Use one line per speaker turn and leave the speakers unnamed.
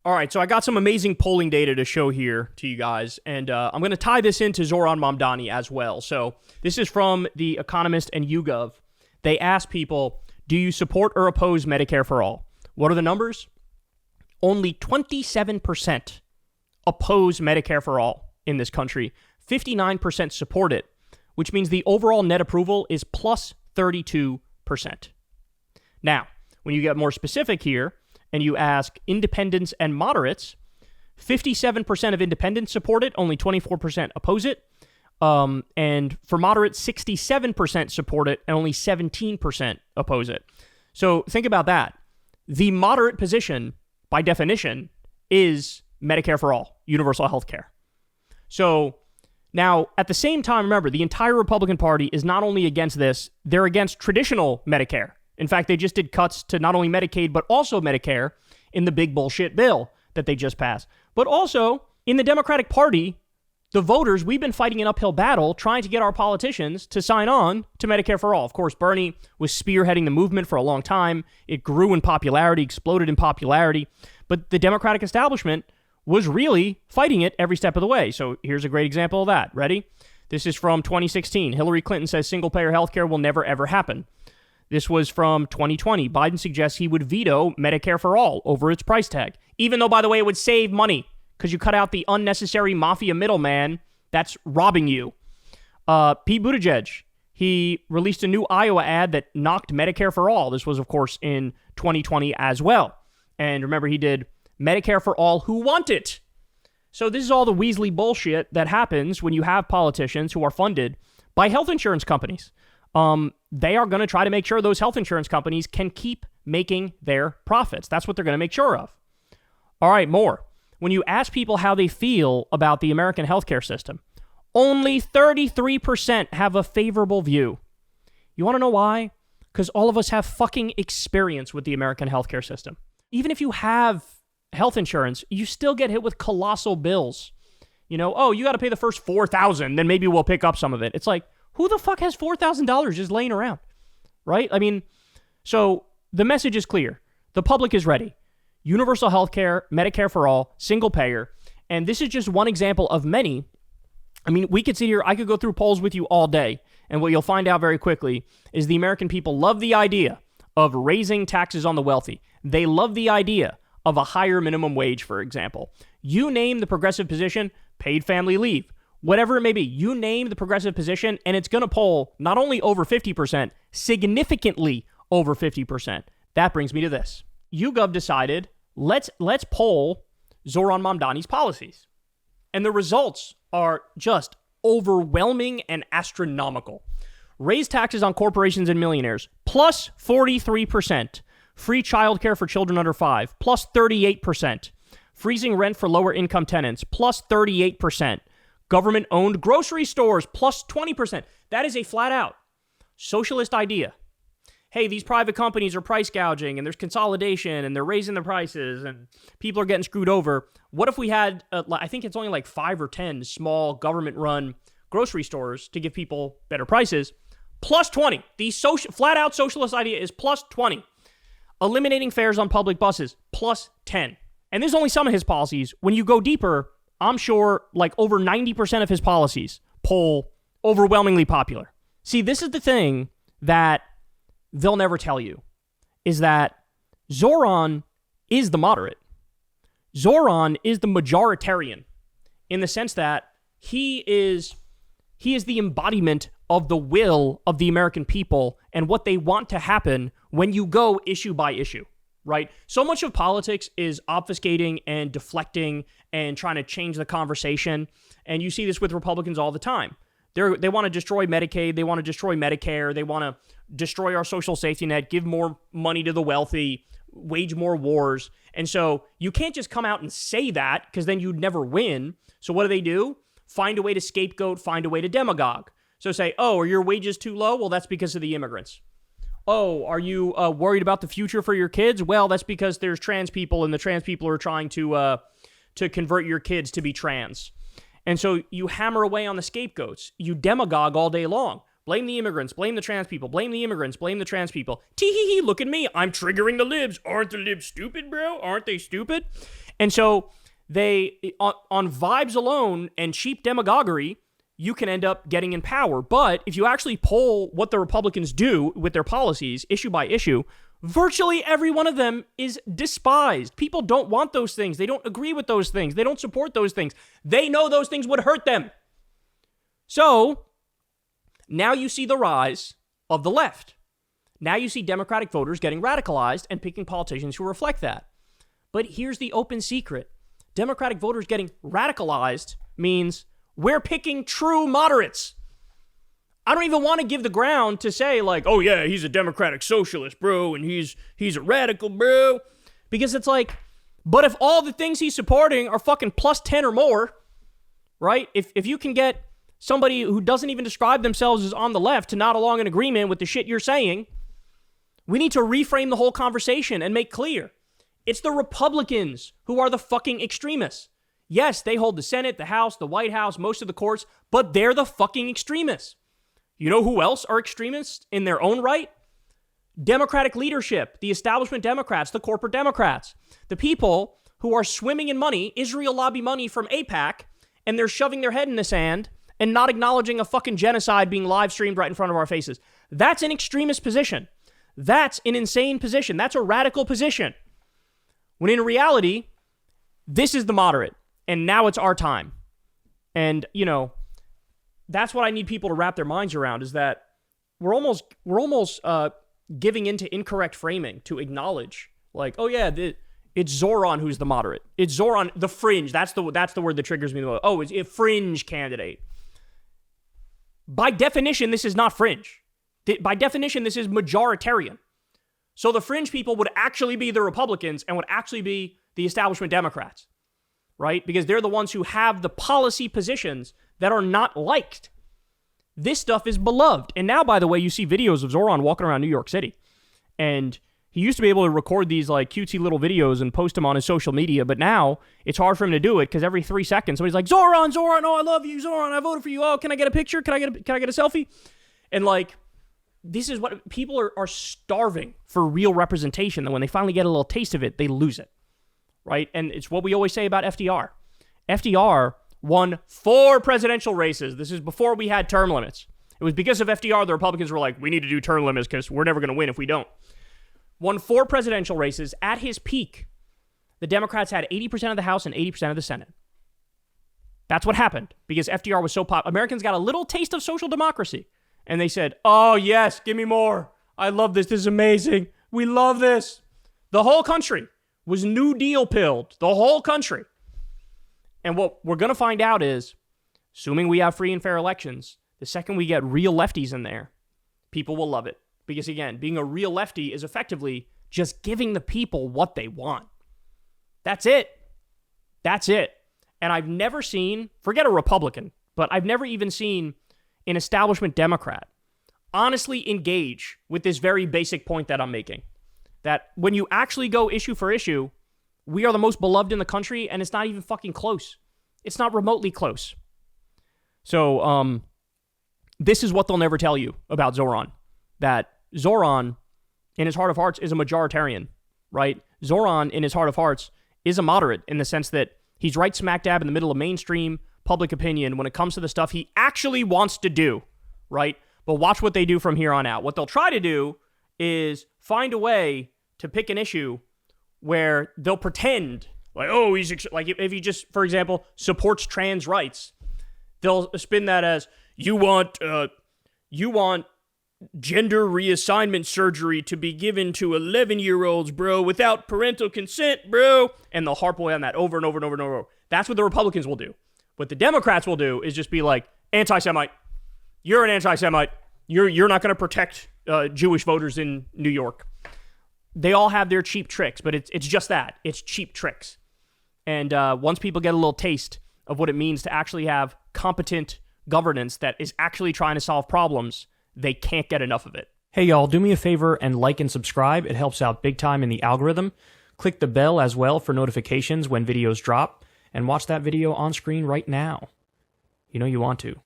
All right, so I got some amazing polling data to show here to you guys, and I'm going to tie this into Zohran Mamdani as well. So this is from The Economist and YouGov. They asked people, do you support or oppose Medicare for all? What are the numbers? Only 27% oppose Medicare for all in this country. 59% support it, which means the overall net approval is plus 32%. Now, when you get more specific here, and you ask independents and moderates, 57% of independents support it, only 24% oppose it. And for moderates, 67% support it, and only 17% oppose it. So think about that. The moderate position, by definition, is Medicare for all, universal health care. So now, at the same time, remember, the entire Republican Party is not only against this, they're against traditional Medicare. In fact, they just did cuts to not only Medicaid, but also Medicare in the big bullshit bill that they just passed. But also, in the Democratic Party, the voters, we've been fighting an uphill battle trying to get our politicians to sign on to Medicare for all. Of course, Bernie was spearheading the movement for a long time. It grew in popularity, exploded in popularity. But the Democratic establishment was really fighting it every step of the way. So here's a great example of that. Ready? This is from 2016. Hillary Clinton says single-payer health care will never, ever happen. This was from 2020. Biden suggests he would veto Medicare for all over its price tag, even though, by the way, it would save money because you cut out the unnecessary mafia middleman that's robbing you. Pete Buttigieg, he released a new Iowa ad that knocked Medicare for all. This was, of course, in 2020 as well. And remember, he did Medicare for all who want it. So this is all the Weasley bullshit that happens when you have politicians who are funded by health insurance companies. They are going to try to make sure those health insurance companies can keep making their profits. That's what they're going to make sure of. All right, more. When you ask people how they feel about the American healthcare system, only 33% have a favorable view. You want to know why? Because all of us have fucking experience with the American healthcare system. Even if you have health insurance, you still get hit with colossal bills. You know, oh, you got to pay the first $4,000, then maybe we'll pick up some of it. It's like, who the fuck has $4,000 just laying around, right? I mean, so the message is clear. The public is ready. Universal health care, Medicare for all, single payer. And this is just one example of many. I mean, we could sit here, I could go through polls with you all day. And what you'll find out very quickly is the American people love the idea of raising taxes on the wealthy. They love the idea of a higher minimum wage, for example. You name the progressive position, paid family leave. Whatever it may be, you name the progressive position, and it's going to poll not only over 50%, significantly over 50%. That brings me to this. YouGov decided, let's poll Zohran Mamdani's policies. And the results are just overwhelming and astronomical. Raise taxes on corporations and millionaires, plus 43%. Free childcare for children under 5, plus 38%. Freezing rent for lower income tenants, plus 38%. Government-owned grocery stores, plus 20%. That is a flat-out socialist idea. Hey, these private companies are price gouging, and there's consolidation, and they're raising the prices, and people are getting screwed over. What if we had, I think it's only like 5 or 10 small government-run grocery stores to give people better prices, plus 20. The flat-out socialist idea is plus 20. Eliminating fares on public buses, plus 10. And there's only some of his policies. When you go deeper, I'm sure like over 90% of his policies poll overwhelmingly popular. See, this is the thing that they'll never tell you, is that Zohran is the moderate. Zohran is the majoritarian in the sense that he is the embodiment of the will of the American people and what they want to happen when you go issue by issue. Right? So much of politics is obfuscating and deflecting and trying to change the conversation. And you see this with Republicans all the time. They want to destroy Medicaid. They want to destroy Medicare. They want to destroy our social safety net, give more money to the wealthy, wage more wars. And so you can't just come out and say that because then you'd never win. So what do? Find a way to scapegoat, find a way to demagogue. So say, oh, are your wages too low? Well, that's because of the immigrants. Oh, are you worried about the future for your kids? Well, that's because there's trans people, and the trans people are trying to convert your kids to be trans. And so you hammer away on the scapegoats. You demagogue all day long. Blame the immigrants, blame the trans people, blame the immigrants, blame the trans people. Tee-hee-hee, look at me. I'm triggering the libs. Aren't the libs stupid, bro? Aren't they stupid? And so they, on vibes alone and cheap demagoguery, you can end up getting in power. But if you actually poll what the Republicans do with their policies, issue by issue, virtually every one of them is despised. People don't want those things. They don't agree with those things. They don't support those things. They know those things would hurt them. So now you see the rise of the left. Now you see Democratic voters getting radicalized and picking politicians who reflect that. But here's the open secret. Democratic voters getting radicalized means we're picking true moderates. I don't even want to give the ground to say like, oh yeah, he's a democratic socialist, bro, and he's a radical, bro. Because it's like, but if all the things he's supporting are fucking plus 10 or more, right? If you can get somebody who doesn't even describe themselves as on the left to nod along in agreement with the shit you're saying, we need to reframe the whole conversation and make clear. It's the Republicans who are the fucking extremists. Yes, they hold the Senate, the House, the White House, most of the courts, but they're the fucking extremists. You know who else are extremists in their own right? Democratic leadership, the establishment Democrats, the corporate Democrats, the people who are swimming in money, Israel lobby money from AIPAC, and they're shoving their head in the sand and not acknowledging a fucking genocide being live streamed right in front of our faces. That's an extremist position. That's an insane position. That's a radical position. When in reality, this is the moderate, and now it's our time. And, you know, that's what I need people to wrap their minds around, is that we're almost giving into incorrect framing to acknowledge, like, oh yeah, it's Zohran who's the moderate. It's Zohran, the fringe. That's the word that triggers me the most. Oh, it's a fringe candidate. By definition, this is not fringe. By definition, this is majoritarian. So the fringe people would actually be the Republicans and would actually be the establishment Democrats, right? Because they're the ones who have the policy positions that are not liked. This stuff is beloved. And now, by the way, you see videos of Zohran walking around New York City. And he used to be able to record these like cutesy little videos and post them on his social media, but now it's hard for him to do it because every 3 seconds somebody's like, Zohran, oh, I love you, Zohran, I voted for you. Oh, can I get a picture? Can I get a selfie? And like, this is what people are starving for, real representation. And when they finally get a little taste of it, they lose it, right? And it's what we always say about FDR. FDR won 4 presidential races. This is before we had term limits. It was because of FDR the Republicans were like, we need to do term limits because we're never going to win if we don't. Won 4 presidential races. At his peak, the Democrats had 80% of the House and 80% of the Senate. That's what happened because FDR was so popular. Americans got a little taste of social democracy. And they said, oh, yes, give me more. I love this. This is amazing. We love this. The whole country was New Deal pilled. The whole country. And what we're going to find out is, assuming we have free and fair elections, the second we get real lefties in there, people will love it. Because again, being a real lefty is effectively just giving the people what they want. That's it. That's it. And I've never seen, forget a Republican, but I've never even seen an establishment Democrat honestly engage with this very basic point that I'm making. That when you actually go issue for issue, we are the most beloved in the country, and it's not even fucking close. It's not remotely close. So, this is what they'll never tell you about Zohran. That Zohran, in his heart of hearts, is a majoritarian, right? Zohran, in his heart of hearts, is a moderate in the sense that he's right smack dab in the middle of mainstream public opinion when it comes to the stuff he actually wants to do, right? But watch what they do from here on out. What they'll try to do is find a way to pick an issue where they'll pretend like, oh, he's like, if he just, for example, supports trans rights, they'll spin that as you want gender reassignment surgery to be given to 11-year-olds, bro, without parental consent, bro. And they'll harp away on that over and over and over and over. That's what the Republicans will do. What the Democrats will do is just be like, anti-Semite. You're an anti-Semite. You're not going to protect Jewish voters in New York. They all have their cheap tricks, but it's just that. It's cheap tricks. And once people get a little taste of what it means to actually have competent governance that is actually trying to solve problems, they can't get enough of it. Hey, y'all, do me a favor and like and subscribe. It helps out big time in the algorithm. Click the bell as well for notifications when videos drop. And watch that video on screen right now. You know you want to.